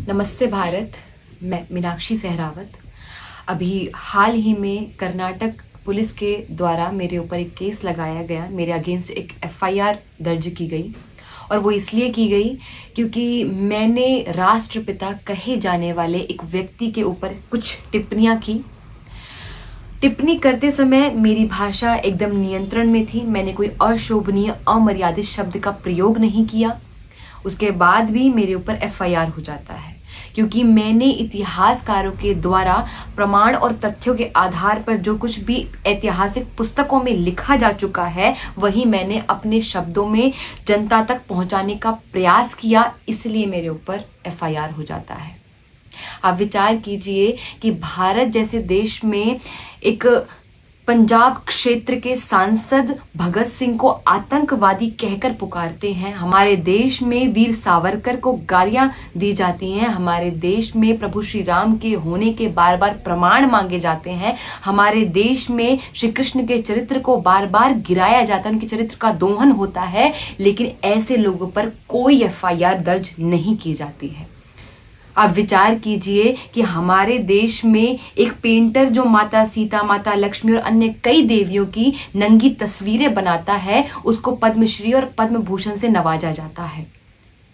नमस्ते भारत। मैं मीनाक्षी सहरावत। अभी हाल ही में कर्नाटक पुलिस के द्वारा मेरे ऊपर एक केस लगाया गया, मेरे अगेंस्ट एक एफआईआर दर्ज की गई और वो इसलिए की गई क्योंकि मैंने राष्ट्रपिता कहे जाने वाले एक व्यक्ति के ऊपर कुछ टिप्पणियां की। टिप्पणी करते समय मेरी भाषा एकदम नियंत्रण में थी। मैंने कोई अशोभनीय अमर्यादित शब्द का प्रयोग नहीं किया। उसके बाद भी मेरे ऊपर एफआईआर हो जाता है क्योंकि मैंने इतिहासकारों के द्वारा प्रमाण और तथ्यों के आधार पर जो कुछ भी ऐतिहासिक पुस्तकों में लिखा जा चुका है वही मैंने अपने शब्दों में जनता तक पहुंचाने का प्रयास किया, इसलिए मेरे ऊपर एफआईआर हो जाता है। आप विचार कीजिए कि भारत जैसे देश में एक पंजाब क्षेत्र के सांसद भगत सिंह को आतंकवादी कहकर पुकारते हैं। हमारे देश में वीर सावरकर को गालियां दी जाती हैं। हमारे देश में प्रभु श्री राम के होने के बार बार प्रमाण मांगे जाते हैं। हमारे देश में श्री कृष्ण के चरित्र को बार बार गिराया जाता है, उनके चरित्र का दोहन होता है, लेकिन ऐसे लोगों पर कोई एफआईआर दर्ज नहीं की जाती है। आप विचार कीजिए कि हमारे देश में एक पेंटर जो माता सीता, माता लक्ष्मी और अन्य कई देवियों की नंगी तस्वीरें बनाता है, उसको पद्मश्री और पद्म भूषण से नवाजा जाता है।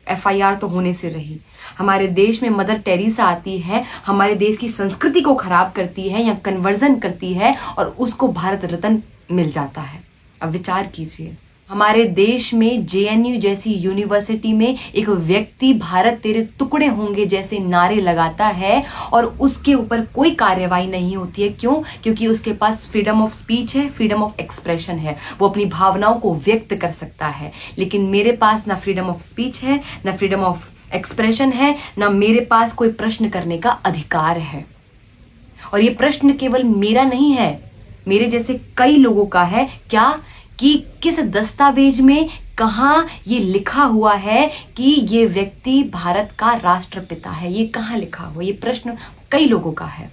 एफआईआर तो होने से रही। हमारे देश में मदर टेरेसा आती है, हमारे देश की संस्कृति को खराब करती है या कन्वर्जन करती है और उसको भारत रत्न मिल जाता है। अब विचार कीजिए, हमारे देश में जेएनयू जैसी यूनिवर्सिटी में एक व्यक्ति भारत तेरे टुकड़े होंगे जैसे नारे लगाता है और उसके ऊपर कोई कार्यवाही नहीं होती है। क्यों? क्योंकि उसके पास फ्रीडम ऑफ स्पीच है, फ्रीडम ऑफ एक्सप्रेशन है, वो अपनी भावनाओं को व्यक्त कर सकता है। लेकिन मेरे पास ना फ्रीडम ऑफ स्पीच है, ना फ्रीडम ऑफ एक्सप्रेशन है, ना मेरे पास कोई प्रश्न करने का अधिकार है। और ये प्रश्न केवल मेरा नहीं है, मेरे जैसे कई लोगों का है। क्या कि किस दस्तावेज में कहाँ ये लिखा हुआ है कि ये व्यक्ति भारत का राष्ट्रपिता है? ये कहाँ लिखा हुआ? ये प्रश्न कई लोगों का है।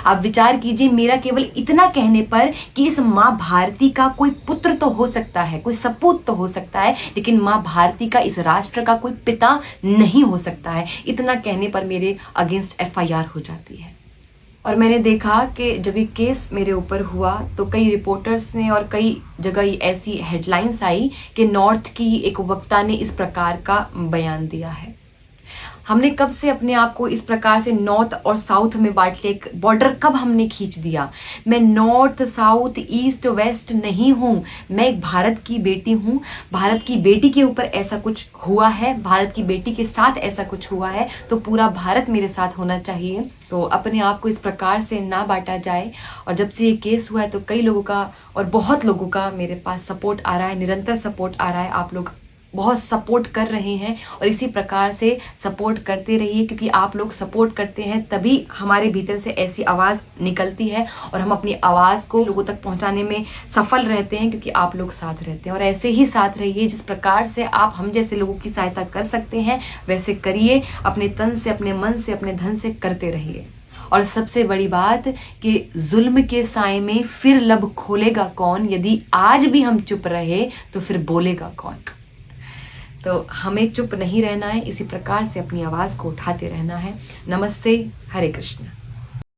आप विचार कीजिए, मेरा केवल इतना कहने पर कि इस माँ भारती का कोई पुत्र तो हो सकता है, कोई सपूत तो हो सकता है, लेकिन माँ भारती का इस राष्ट्र का कोई पिता नहीं हो सकता है, इतना कहने पर मेरे अगेंस्ट एफआईआर हो जाती है। और मैंने देखा कि जब ये केस मेरे ऊपर हुआ तो कई रिपोर्टर्स ने और कई जगह ऐसी हेडलाइंस आई कि नॉर्थ की एक वक्ता ने इस प्रकार का बयान दिया है। हमने कब से अपने आप को इस प्रकार से नॉर्थ और साउथ में बांट लिया? एक बॉर्डर कब हमने खींच दिया? मैं नॉर्थ, साउथ, ईस्ट, वेस्ट नहीं हूं। मैं एक भारत की बेटी हूं। भारत की बेटी के ऊपर ऐसा कुछ हुआ है, भारत की बेटी के साथ ऐसा कुछ हुआ है, तो पूरा भारत मेरे साथ होना चाहिए। तो अपने आप को इस प्रकार से ना बांटा जाए। और जब से ये केस हुआ है तो कई लोगों का और बहुत लोगों का मेरे पास सपोर्ट आ रहा है, निरंतर सपोर्ट आ रहा है। आप लोग बहुत सपोर्ट कर रहे हैं और इसी प्रकार से सपोर्ट करते रहिए, क्योंकि आप लोग सपोर्ट करते हैं तभी हमारे भीतर से ऐसी आवाज़ निकलती है और हम अपनी आवाज़ को लोगों तक पहुंचाने में सफल रहते हैं, क्योंकि आप लोग साथ रहते हैं। और ऐसे ही साथ रहिए, जिस प्रकार से आप हम जैसे लोगों की सहायता कर सकते हैं वैसे करिए। अपने तन से, अपने मन से, अपने धन से करते रहिए। और सबसे बड़ी बात कि जुल्म के साए में फिर लब खोलेगा कौन? यदि आज भी हम चुप रहे तो फिर बोलेगा कौन? तो हमें चुप नहीं रहना है, इसी प्रकार से अपनी आवाज़ को उठाते रहना है। नमस्ते, हरे कृष्ण।